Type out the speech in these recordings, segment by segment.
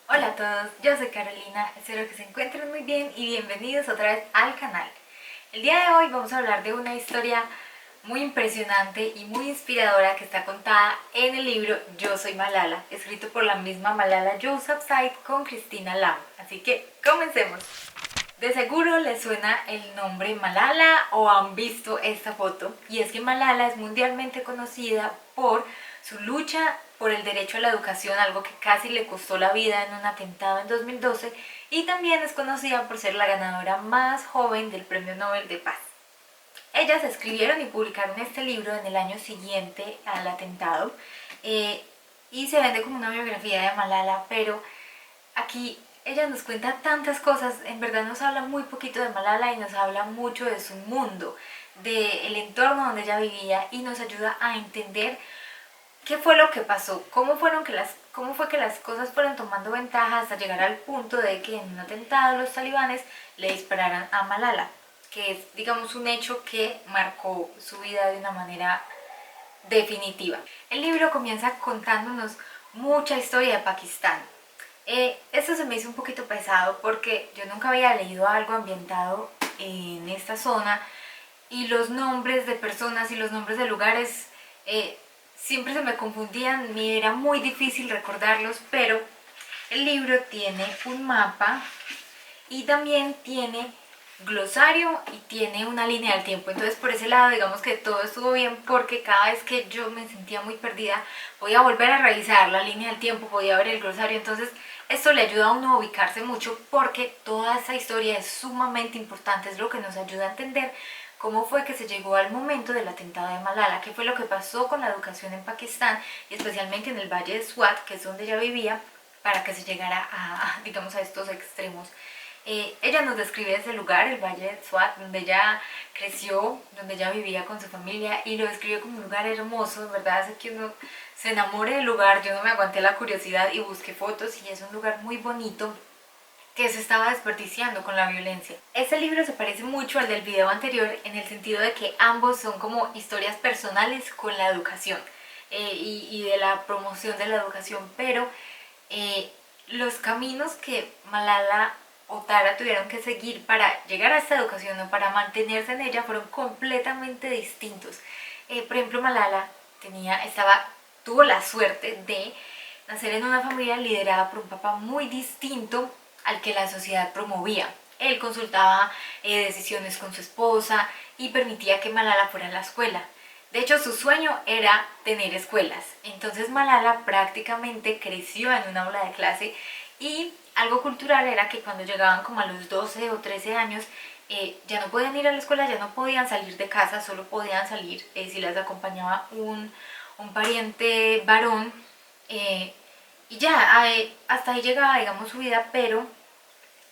Hola a todos, yo soy Carolina, espero que se encuentren muy bien y bienvenidos otra vez al canal. El día de hoy vamos a hablar de una historia muy impresionante y muy inspiradora que está contada en el libro Yo soy Malala, escrito por la misma Malala Yousafzai con Cristina Lam. Así que comencemos. De seguro les suena el nombre Malala o han visto esta foto, y es que Malala es mundialmente conocida por su lucha por el derecho a la educación, algo que casi le costó la vida en un atentado en 2012, y también es conocida por ser la ganadora más joven del Premio Nobel de Paz. Ellas escribieron y publicaron este libro en el año siguiente al atentado, y se vende como una biografía de Malala, pero aquí ella nos cuenta tantas cosas. En verdad nos habla muy poquito de Malala y nos habla mucho de su mundo, del entorno donde ella vivía, y nos ayuda a entender qué fue lo que pasó, cómo fue que las cosas fueron tomando ventaja hasta llegar al punto de que en un atentado los talibanes le dispararan a Malala, que es, digamos, un hecho que marcó su vida de una manera definitiva. El libro comienza contándonos mucha historia de Pakistán. Esto se me hizo un poquito pesado porque yo nunca había leído algo ambientado en esta zona, y los nombres de personas y los nombres de lugares siempre se me confundían, me era muy difícil recordarlos, pero el libro tiene un mapa y también tiene glosario y tiene una línea del tiempo. Entonces por ese lado digamos que todo estuvo bien, porque cada vez que yo me sentía muy perdida podía volver a revisar la línea del tiempo, podía ver el glosario. Entonces esto le ayuda a uno a ubicarse mucho, porque toda esa historia es sumamente importante, es lo que nos ayuda a entender cómo fue que se llegó al momento del atentado de Malala, qué fue lo que pasó con la educación en Pakistán y especialmente en el valle de Swat, que es donde ella vivía, para que se llegara digamos, a estos extremos. Ella nos describe ese lugar, el Valle de Swat, donde ella creció, donde ella vivía con su familia, y lo describe como un lugar hermoso. En verdad hace que uno se enamore del lugar. Yo no me aguanté la curiosidad y busqué fotos, y es un lugar muy bonito que se estaba desperdiciando con la violencia. Este libro se parece mucho al del video anterior en el sentido de que ambos son como historias personales con la educación, y de la promoción de la educación, pero los caminos que Malala o Tara tuvieron que seguir para llegar a esta educación o para mantenerse en ella fueron completamente distintos. Por ejemplo, Malala tuvo la suerte de nacer en una familia liderada por un papá muy distinto al que la sociedad promovía. Él consultaba decisiones con su esposa y permitía que Malala fuera a la escuela. De hecho, su sueño era tener escuelas. Entonces Malala prácticamente creció en un aula de clase, y algo cultural era que cuando llegaban como a los 12 o 13 años, ya no podían ir a la escuela, ya no podían salir de casa, solo podían salir si las acompañaba un pariente varón, y ya, hasta ahí llegaba, digamos, su vida. Pero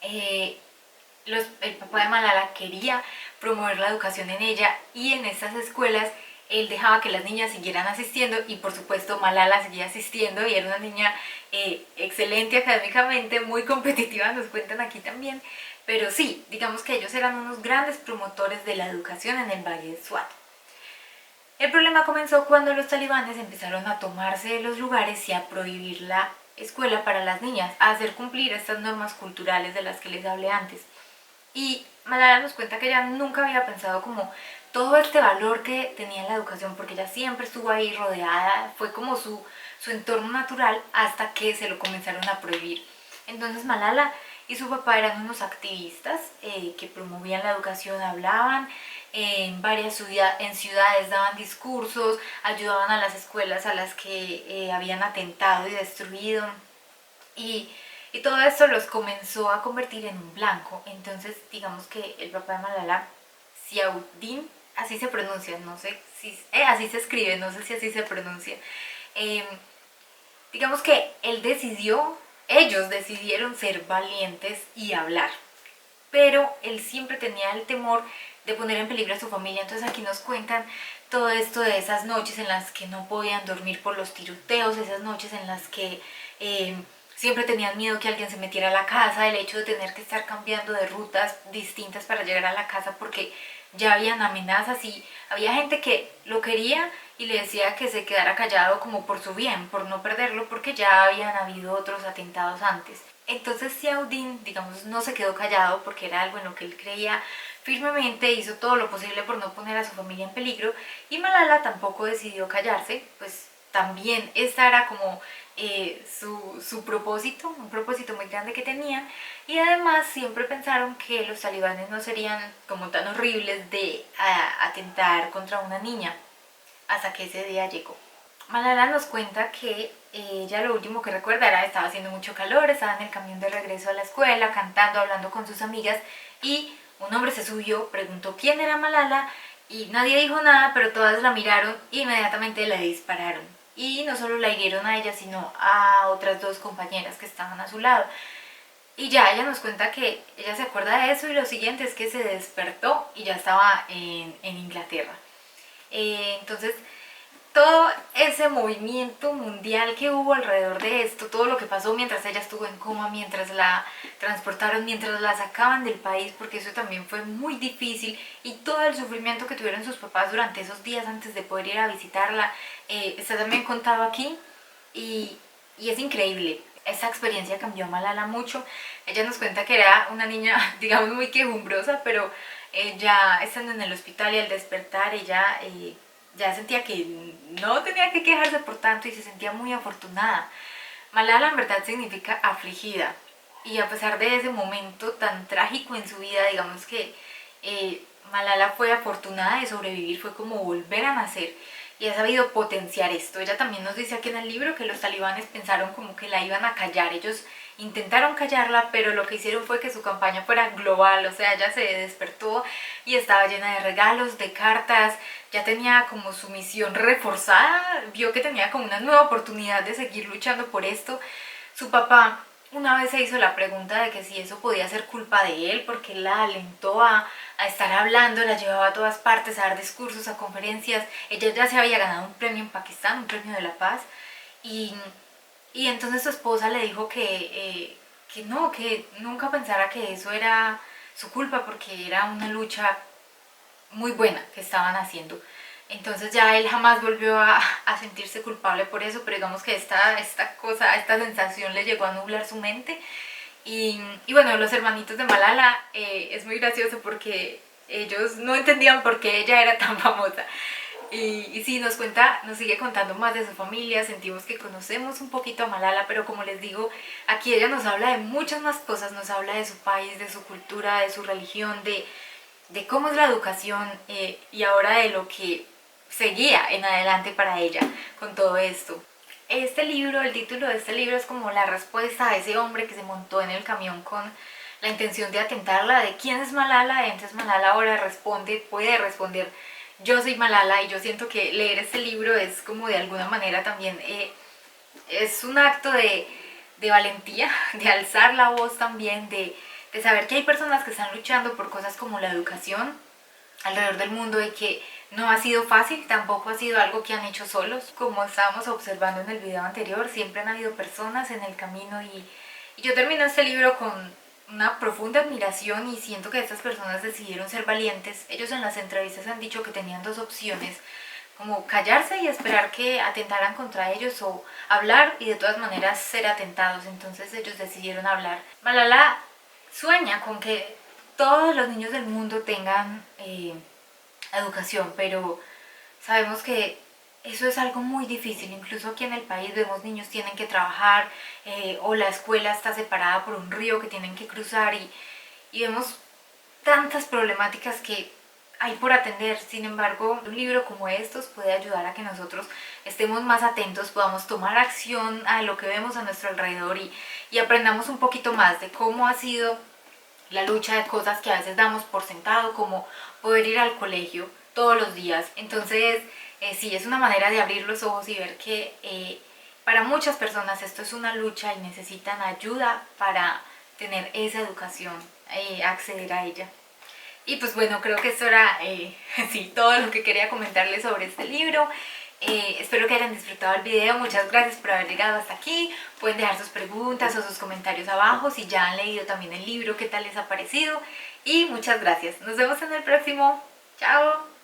el papá de Malala quería promover la educación en ella, y en estas escuelas él dejaba que las niñas siguieran asistiendo, y por supuesto Malala seguía asistiendo, y era una niña excelente académicamente, muy competitiva, nos cuentan aquí también. Pero sí, digamos que ellos eran unos grandes promotores de la educación en el Valle de Swat. El problema comenzó cuando los talibanes empezaron a tomarse de los lugares y a prohibir la escuela para las niñas, a hacer cumplir estas normas culturales de las que les hablé antes. Y Malala nos cuenta que ella nunca había pensado como todo este valor que tenía la educación, porque ella siempre estuvo ahí rodeada, fue como su entorno natural, hasta que se lo comenzaron a prohibir. Entonces Malala y su papá eran unos activistas que promovían la educación, hablaban en varias ciudades, daban discursos, ayudaban a las escuelas a las que habían atentado y destruido, y, y todo esto los comenzó a convertir en un blanco. Entonces digamos que el papá de Malala, Ziauddin, así se pronuncia, no sé si así se escribe, no sé si así se pronuncia, eh, digamos que ellos decidieron ser valientes y hablar, pero él siempre tenía el temor de poner en peligro a su familia. Entonces aquí nos cuentan todo esto de esas noches en las que no podían dormir por los tiroteos, esas noches en las que siempre tenían miedo que alguien se metiera a la casa, el hecho de tener que estar cambiando de rutas distintas para llegar a la casa porque ya habían amenazas, y había gente que lo quería y le decía que se quedara callado como por su bien, por no perderlo, porque ya habían habido otros atentados antes. Entonces Ziauddin, digamos, no se quedó callado porque era algo en lo que él creía firmemente, hizo todo lo posible por no poner a su familia en peligro, y Malala tampoco decidió callarse, pues también esta era como su propósito, un propósito muy grande que tenían, y además siempre pensaron que los talibanes no serían como tan horribles de atentar contra una niña, hasta que ese día llegó. Malala nos cuenta que ella lo último que recuerda era que estaba haciendo mucho calor, estaba en el camión de regreso a la escuela, cantando, hablando con sus amigas, y un hombre se subió, preguntó quién era Malala, y nadie dijo nada, pero todas la miraron e inmediatamente le dispararon. Y no solo la hirieron a ella, sino a otras dos compañeras que estaban a su lado. Y ya ella nos cuenta que ella se acuerda de eso, y lo siguiente es que se despertó y ya estaba en Inglaterra. Entonces, todo ese movimiento mundial que hubo alrededor de esto, todo lo que pasó mientras ella estuvo en coma, mientras la transportaron, mientras la sacaban del país, porque eso también fue muy difícil, y todo el sufrimiento que tuvieron sus papás durante esos días antes de poder ir a visitarla, está también contado aquí, y es increíble. Esa experiencia cambió a Malala mucho. Ella nos cuenta que era una niña, digamos, muy quejumbrosa, pero ya estando en el hospital y al despertar, ella ya sentía que no tenía que quejarse por tanto y se sentía muy afortunada. Malala en verdad significa afligida, y a pesar de ese momento tan trágico en su vida, digamos que Malala fue afortunada de sobrevivir, fue como volver a nacer, y ha sabido potenciar esto. Ella también nos dice aquí en el libro que los talibanes pensaron como que la iban a callar. Ellos intentaron callarla, pero lo que hicieron fue que su campaña fuera global, o sea, ella se despertó y estaba llena de regalos, de cartas, ya tenía como su misión reforzada, vio que tenía como una nueva oportunidad de seguir luchando por esto. Su papá una vez se hizo la pregunta de que si eso podía ser culpa de él, porque él la alentó a estar hablando, la llevaba a todas partes, a dar discursos, a conferencias. Ella ya se había ganado un premio en Pakistán, un premio de la paz, y, y entonces su esposa le dijo que no, que nunca pensara que eso era su culpa, porque era una lucha muy buena que estaban haciendo. Entonces ya él jamás volvió a sentirse culpable por eso, pero digamos que esta sensación le llegó a nublar su mente. Y bueno, los hermanitos de Malala, es muy gracioso porque ellos no entendían por qué ella era tan famosa. Y sí, nos sigue contando más de su familia, sentimos que conocemos un poquito a Malala, pero como les digo, aquí ella nos habla de muchas más cosas, nos habla de su país, de su cultura, de su religión, de cómo es la educación, y ahora de lo que seguía en adelante para ella con todo esto. Este libro, el título de este libro es como la respuesta a ese hombre que se montó en el camión con la intención de atentarla, de quién es Malala. Entonces Malala ahora puede responder, yo soy Malala. Y yo siento que leer este libro es como de alguna manera también es un acto de valentía, de alzar la voz también, de saber que hay personas que están luchando por cosas como la educación alrededor del mundo, y que no ha sido fácil, tampoco ha sido algo que han hecho solos. Como estábamos observando en el video anterior, siempre han habido personas en el camino, y yo termino este libro con una profunda admiración, y siento que estas personas decidieron ser valientes. Ellos en las entrevistas han dicho que tenían dos opciones, como callarse y esperar que atentaran contra ellos, o hablar y de todas maneras ser atentados. Entonces ellos decidieron hablar. Malala sueña con que todos los niños del mundo tengan educación, pero sabemos que eso es algo muy difícil. Incluso aquí en el país vemos niños tienen que trabajar, o la escuela está separada por un río que tienen que cruzar, y vemos tantas problemáticas que hay por atender. Sin embargo, un libro como estos puede ayudar a que nosotros estemos más atentos, podamos tomar acción a lo que vemos a nuestro alrededor, y aprendamos un poquito más de cómo ha sido la lucha, de cosas que a veces damos por sentado, como poder ir al colegio todos los días. Entonces sí, es una manera de abrir los ojos y ver que para muchas personas esto es una lucha y necesitan ayuda para tener esa educación, acceder a ella. Y pues bueno, creo que esto era sí, todo lo que quería comentarles sobre este libro. Espero que hayan disfrutado el video. Muchas gracias por haber llegado hasta aquí. Pueden dejar sus preguntas o sus comentarios abajo, si ya han leído también el libro, qué tal les ha parecido. Y muchas gracias. Nos vemos en el próximo. Chao.